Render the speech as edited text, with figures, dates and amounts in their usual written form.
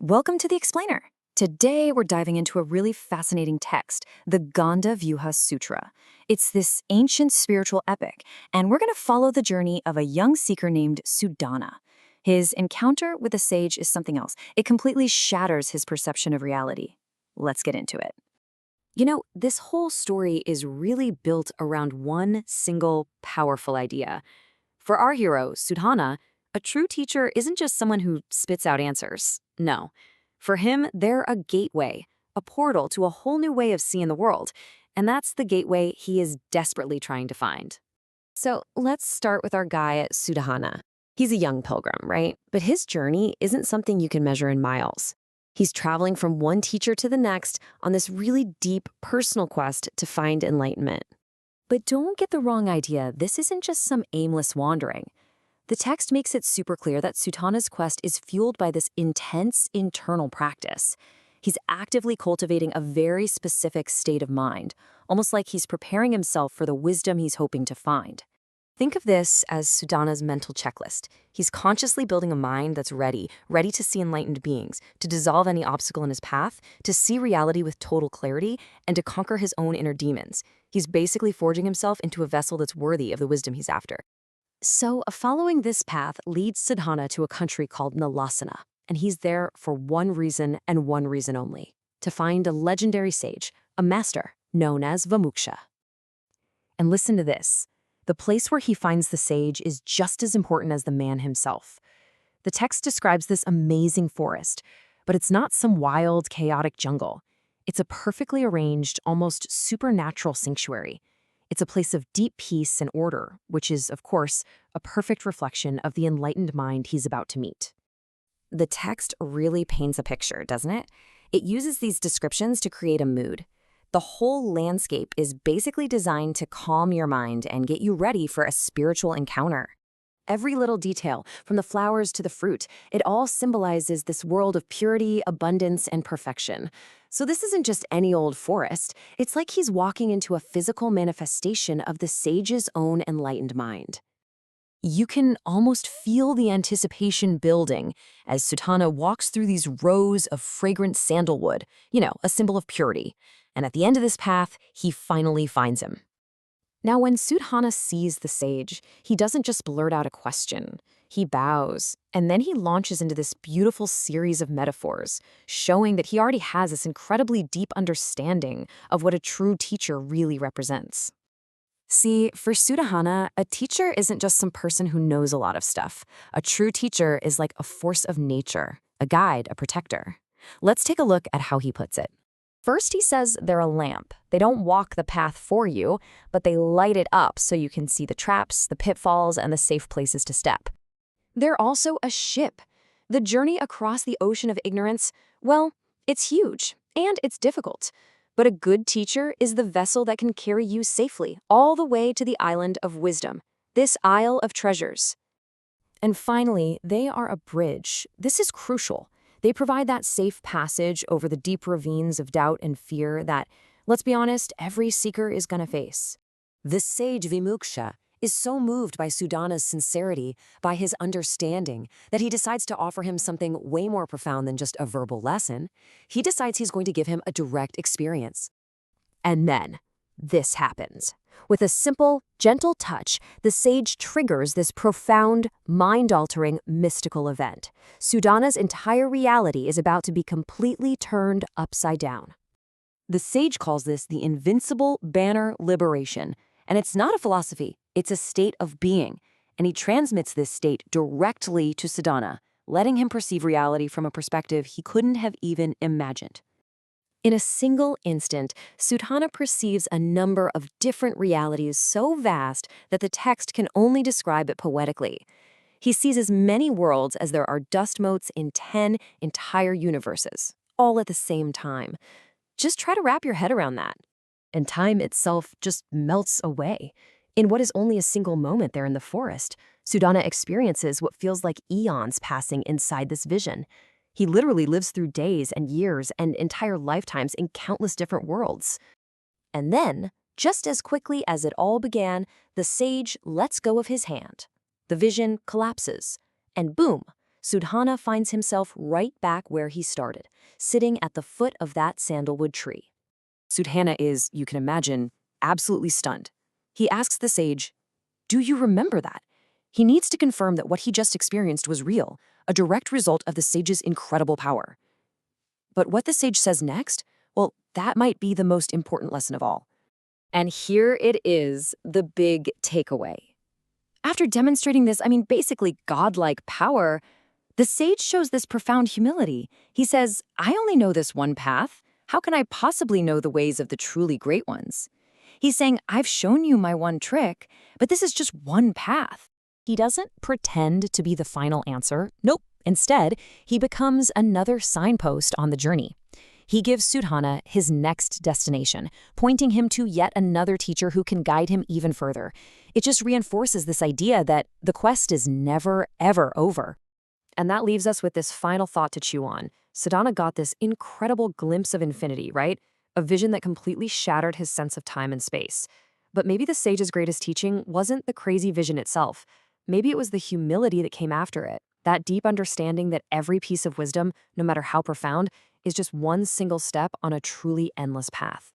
Welcome to the Explainer. Today we're diving into a really fascinating text, the Gandhavyuha Sutra. It's this ancient spiritual epic, and we're going to follow the journey of a young seeker named Sudhana. His encounter with a sage is something else. It completely shatters his perception of reality. Let's get into it. You know, this whole story is really built around one single powerful idea. For our hero, Sudhana, a true teacher isn't just someone who spits out answers. No. For him, they're a gateway, a portal to a whole new way of seeing the world. And that's the gateway he is desperately trying to find. So let's start with our guy, Sudhana. He's a young pilgrim, right? But his journey isn't something you can measure in miles. He's traveling from one teacher to the next on this really deep personal quest to find enlightenment. But don't get the wrong idea. This isn't just some aimless wandering. The text makes it super clear that Sudhana's quest is fueled by this intense internal practice. He's actively cultivating a very specific state of mind, almost like he's preparing himself for the wisdom he's hoping to find. Think of this as Sudhana's mental checklist. He's consciously building a mind that's ready to see enlightened beings, to dissolve any obstacle in his path, to see reality with total clarity, and to conquer his own inner demons. He's basically forging himself into a vessel that's worthy of the wisdom he's after. So following this path leads Sudhana to a country called Nārāsu, and he's there for one reason and one reason only, to find a legendary sage, a master known as Vimuksha. And listen to this. The place where he finds the sage is just as important as the man himself. The text describes this amazing forest, but it's not some wild, chaotic jungle. It's a perfectly arranged, almost supernatural sanctuary. It's a place of deep peace and order, which is, of course, a perfect reflection of the enlightened mind he's about to meet. The text really paints a picture, doesn't it? It uses these descriptions to create a mood. The whole landscape is basically designed to calm your mind and get you ready for a spiritual encounter. Every little detail, from the flowers to the fruit, it all symbolizes this world of purity, abundance, and perfection. So this isn't just any old forest. It's like he's walking into a physical manifestation of the sage's own enlightened mind. You can almost feel the anticipation building as Sudhana walks through these rows of fragrant sandalwood, a symbol of purity. And at the end of this path, he finally finds him. Now, when Sudhana sees the sage, he doesn't just blurt out a question. He bows, and then he launches into this beautiful series of metaphors, showing that he already has this incredibly deep understanding of what a true teacher really represents. See, for Sudhana, a teacher isn't just some person who knows a lot of stuff. A true teacher is like a force of nature, a guide, a protector. Let's take a look at how he puts it. First, he says they're a lamp. They don't walk the path for you, but they light it up so you can see the traps, the pitfalls, and the safe places to step. They're also a ship. The journey across the ocean of ignorance, well, it's huge, and it's difficult. But a good teacher is the vessel that can carry you safely all the way to the island of wisdom, this isle of treasures. And finally, they are a bridge. This is crucial. They provide that safe passage over the deep ravines of doubt and fear that, let's be honest, every seeker is going to face. The sage Vimuksha is so moved by Sudhana's sincerity, by his understanding, that he decides to offer him something way more profound than just a verbal lesson. He decides he's going to give him a direct experience. And then, this happens. With a simple, gentle touch, the sage triggers this profound, mind-altering, mystical event. Sudhana's entire reality is about to be completely turned upside down. The sage calls this the invincible banner liberation. And it's not a philosophy, it's a state of being. And he transmits this state directly to Sudhana, letting him perceive reality from a perspective he couldn't have even imagined. In a single instant, Sudhana perceives a number of different realities so vast that the text can only describe it poetically. He sees as many worlds as there are dust motes in 10 entire universes, all at the same time. Just try to wrap your head around that. And time itself just melts away. In what is only a single moment there in the forest, Sudhana experiences what feels like eons passing inside this vision. He literally lives through days and years and entire lifetimes in countless different worlds. And then, just as quickly as it all began, the sage lets go of his hand. The vision collapses, and boom, Sudhana finds himself right back where he started, sitting at the foot of that sandalwood tree. Sudhana is, you can imagine, absolutely stunned. He asks the sage, "Do you remember that?" He needs to confirm that what he just experienced was real, a direct result of the sage's incredible power. But what the sage says next, well, that might be the most important lesson of all. And here it is, the big takeaway. After demonstrating this, basically godlike power, the sage shows this profound humility. He says, I only know this one path. How can I possibly know the ways of the truly great ones? He's saying, I've shown you my one trick, but this is just one path. He doesn't pretend to be the final answer. Nope. Instead, he becomes another signpost on the journey. He gives Sudhana his next destination, pointing him to yet another teacher who can guide him even further. It just reinforces this idea that the quest is never, ever over. And that leaves us with this final thought to chew on. Sudhana got this incredible glimpse of infinity, right? A vision that completely shattered his sense of time and space. But maybe the sage's greatest teaching wasn't the crazy vision itself. Maybe it was the humility that came after it, that deep understanding that every piece of wisdom, no matter how profound, is just one single step on a truly endless path.